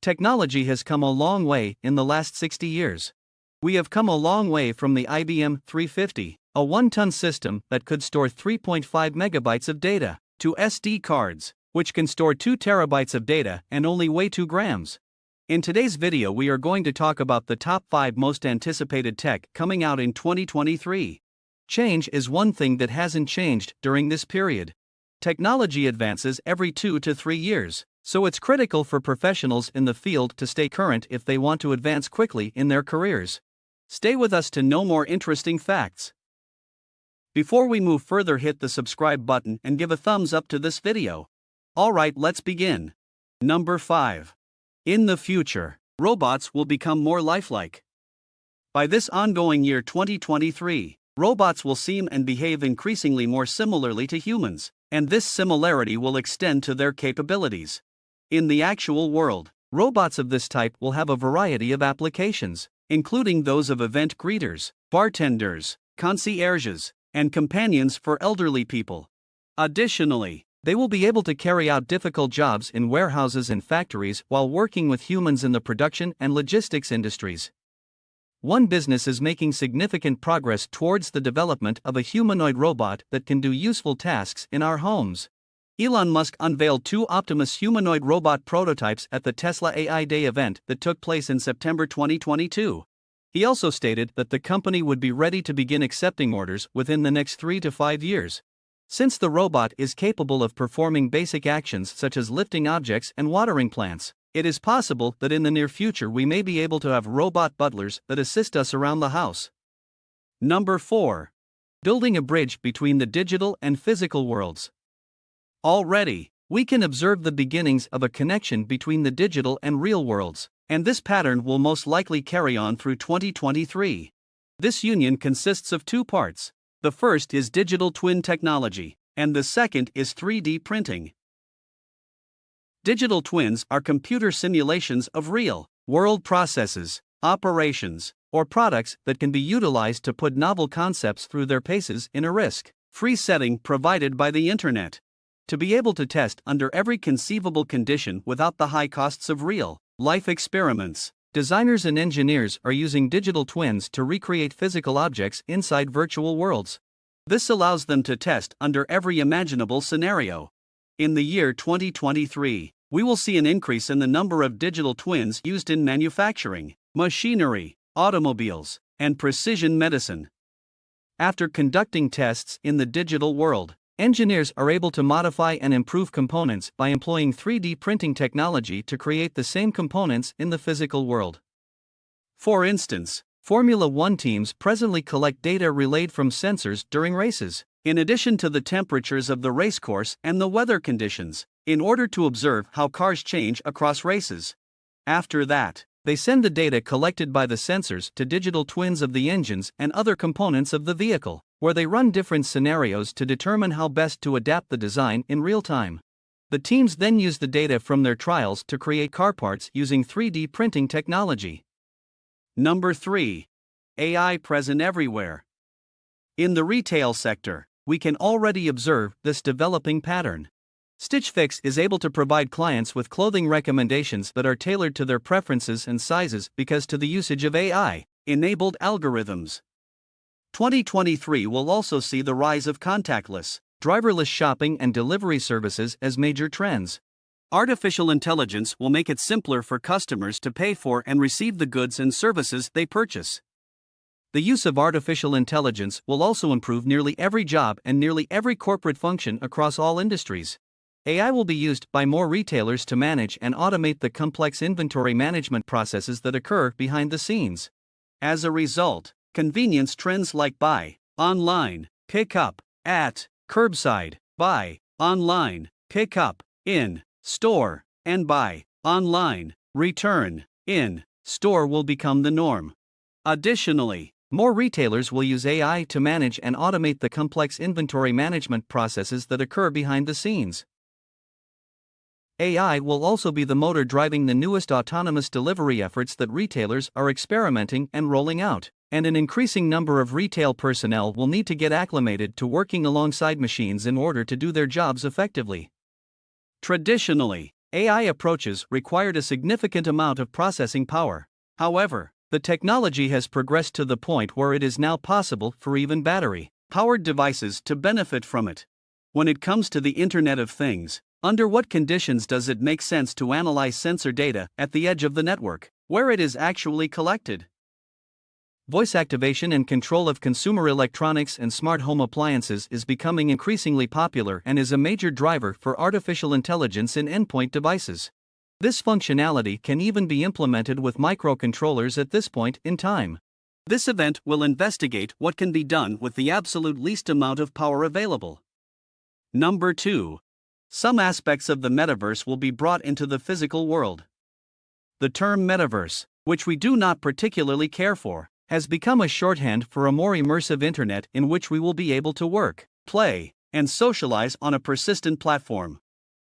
Technology has come a long way in the last 60 years. We have come a long way from the IBM 350, a 1-ton system that could store 3.5 megabytes of data, to SD cards, which can store 2 terabytes of data and only weigh 2 grams. In today's video, we are going to talk about the top 5 most anticipated tech coming out in 2023. Change is one thing that hasn't changed during this period. Technology advances every 2 to 3 years, so it's critical for professionals in the field to stay current if they want to advance quickly in their careers. Stay with us to know more interesting facts. Before we move further, hit the subscribe button and give a thumbs up to this video. Alright, let's begin. Number 5. In the future, robots will become more lifelike. By this ongoing year 2023, robots will seem and behave increasingly more similarly to humans, and this similarity will extend to their capabilities. In the actual world, robots of this type will have a variety of applications, including those of event greeters, bartenders, concierges, and companions for elderly people. Additionally, they will be able to carry out difficult jobs in warehouses and factories while working with humans in the production and logistics industries. One business is making significant progress towards the development of a humanoid robot that can do useful tasks in our homes. Elon Musk unveiled 2 Optimus humanoid robot prototypes at the Tesla AI Day event that took place in September 2022. He also stated that the company would be ready to begin accepting orders within the next 3 to 5 years. Since the robot is capable of performing basic actions such as lifting objects and watering plants, it is possible that in the near future we may be able to have robot butlers that assist us around the house. Number 4. Building a bridge between the digital and physical worlds. Already, we can observe the beginnings of a connection between the digital and real worlds, and this pattern will most likely carry on through 2023. This union consists of 2 parts. The first is digital twin technology, and the second is 3D printing. Digital twins are computer simulations of real-world processes, operations, or products that can be utilized to put novel concepts through their paces in a risk-free setting provided by the internet. To be able to test under every conceivable condition without the high costs of real-life experiments, designers and engineers are using digital twins to recreate physical objects inside virtual worlds. This allows them to test under every imaginable scenario. In the year 2023, we will see an increase in the number of digital twins used in manufacturing, machinery, automobiles, and precision medicine. After conducting tests in the digital world, engineers are able to modify and improve components by employing 3D printing technology to create the same components in the physical world. For instance, Formula One teams presently collect data relayed from sensors during races, in addition to the temperatures of the racecourse and the weather conditions, in order to observe how cars change across races. After that, they send the data collected by the sensors to digital twins of the engines and other components of the vehicle, where they run different scenarios to determine how best to adapt the design in real time. The teams then use the data from their trials to create car parts using 3D printing technology. Number 3. AI present everywhere. In the retail sector, we can already observe this developing pattern. Stitch Fix is able to provide clients with clothing recommendations that are tailored to their preferences and sizes because to the usage of AI-enabled algorithms. 2023 will also see the rise of contactless, driverless shopping and delivery services as major trends. Artificial intelligence will make it simpler for customers to pay for and receive the goods and services they purchase. The use of artificial intelligence will also improve nearly every job and nearly every corporate function across all industries. AI will be used by more retailers to manage and automate the complex inventory management processes that occur behind the scenes. As a result, convenience trends like buy online, pick up at curbside, buy online, pick up in store, and buy online, return in store will become the norm. Additionally, more retailers will use AI to manage and automate the complex inventory management processes that occur behind the scenes. AI will also be the motor driving the newest autonomous delivery efforts that retailers are experimenting and rolling out, and an increasing number of retail personnel will need to get acclimated to working alongside machines in order to do their jobs effectively. Traditionally, AI approaches required a significant amount of processing power. However, the technology has progressed to the point where it is now possible for even battery-powered devices to benefit from it. When it comes to the Internet of Things, under what conditions does it make sense to analyze sensor data at the edge of the network, where it is actually collected? Voice activation and control of consumer electronics and smart home appliances is becoming increasingly popular and is a major driver for artificial intelligence in endpoint devices. This functionality can even be implemented with microcontrollers at this point in time. This event will investigate what can be done with the absolute least amount of power available. Number 2. Some aspects of the metaverse will be brought into the physical world. The term metaverse, which we do not particularly care for, has become a shorthand for a more immersive internet in which we will be able to work, play, and socialize on a persistent platform.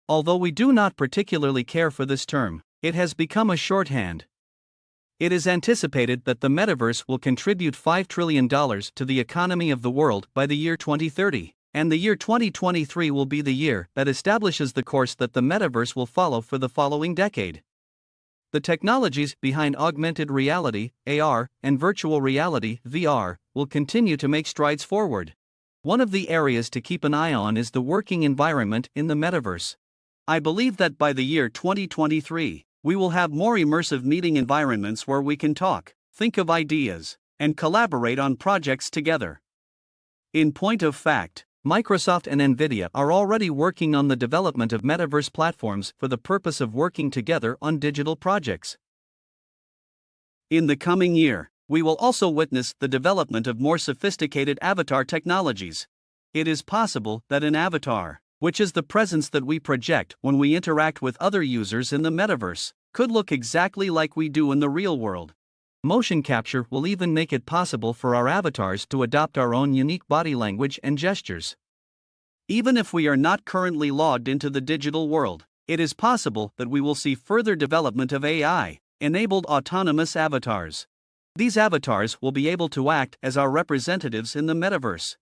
Although we do not particularly care for this term, it has become a shorthand. It is anticipated that the metaverse will contribute $5 trillion to the economy of the world by the year 2030, and the year 2023 will be the year that establishes the course that the metaverse will follow for the following decade. The technologies behind augmented reality, AR, and virtual reality, VR, will continue to make strides forward. One of the areas to keep an eye on is the working environment in the metaverse. I believe that by the year 2023, we will have more immersive meeting environments where we can talk, think of ideas, and collaborate on projects together. In point of fact, Microsoft and Nvidia are already working on the development of metaverse platforms for the purpose of working together on digital projects. In the coming year, we will also witness the development of more sophisticated avatar technologies. It is possible that an avatar, which is the presence that we project when we interact with other users in the metaverse, could look exactly like we do in the real world. Motion capture will even make it possible for our avatars to adopt our own unique body language and gestures. Even if we are not currently logged into the digital world, it is possible that we will see further development of AI-enabled autonomous avatars. These avatars will be able to act as our representatives in the metaverse.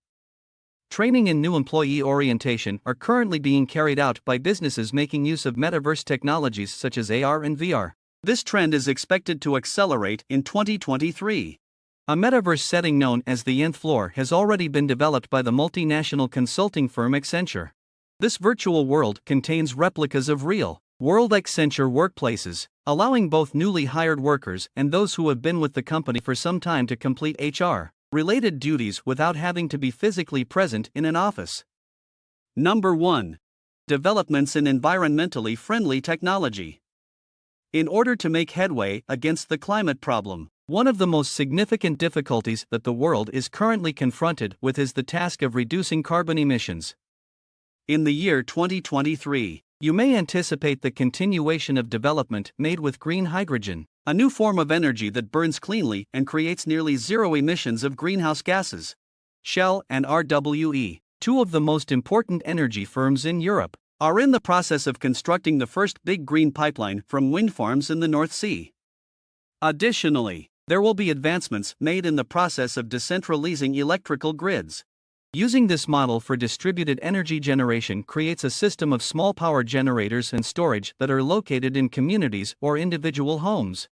Training and new employee orientation are currently being carried out by businesses making use of metaverse technologies such as AR and VR. This trend is expected to accelerate in 2023. A metaverse setting known as the Nth Floor has already been developed by the multinational consulting firm Accenture. This virtual world contains replicas of real-world Accenture workplaces, allowing both newly hired workers and those who have been with the company for some time to complete HR-related duties without having to be physically present in an office. Number 1. Developments in environmentally friendly technology. In order to make headway against the climate problem, one of the most significant difficulties that the world is currently confronted with is the task of reducing carbon emissions. In the year 2023, you may anticipate the continuation of development made with green hydrogen, a new form of energy that burns cleanly and creates nearly zero emissions of greenhouse gases. Shell and RWE, two of the most important energy firms in Europe, are in the process of constructing the first big green pipeline from wind farms in the North Sea. Additionally, there will be advancements made in the process of decentralizing electrical grids. Using this model for distributed energy generation creates a system of small power generators and storage that are located in communities or individual homes.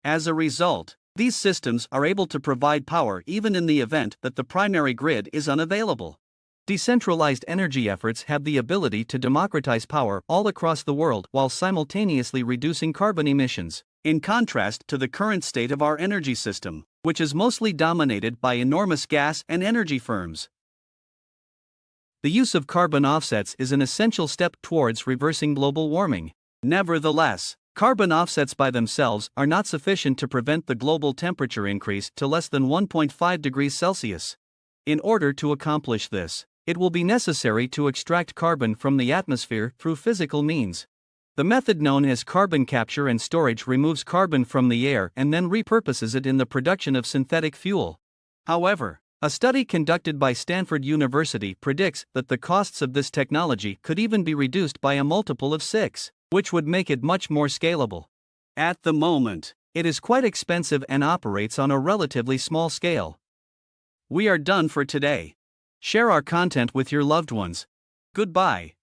As a result, these systems are able to provide power even in the event that the primary grid is unavailable. Decentralized energy efforts have the ability to democratize power all across the world while simultaneously reducing carbon emissions, in contrast to the current state of our energy system, which is mostly dominated by enormous gas and energy firms. The use of carbon offsets is an essential step towards reversing global warming. Nevertheless, carbon offsets by themselves are not sufficient to prevent the global temperature increase to less than 1.5 degrees Celsius. In order to accomplish this, it will be necessary to extract carbon from the atmosphere through physical means. The method known as carbon capture and storage removes carbon from the air and then repurposes it in the production of synthetic fuel. However, a study conducted by Stanford University predicts that the costs of this technology could even be reduced by a multiple of 6, which would make it much more scalable. At the moment, it is quite expensive and operates on a relatively small scale. We are done for today. Share our content with your loved ones. Goodbye.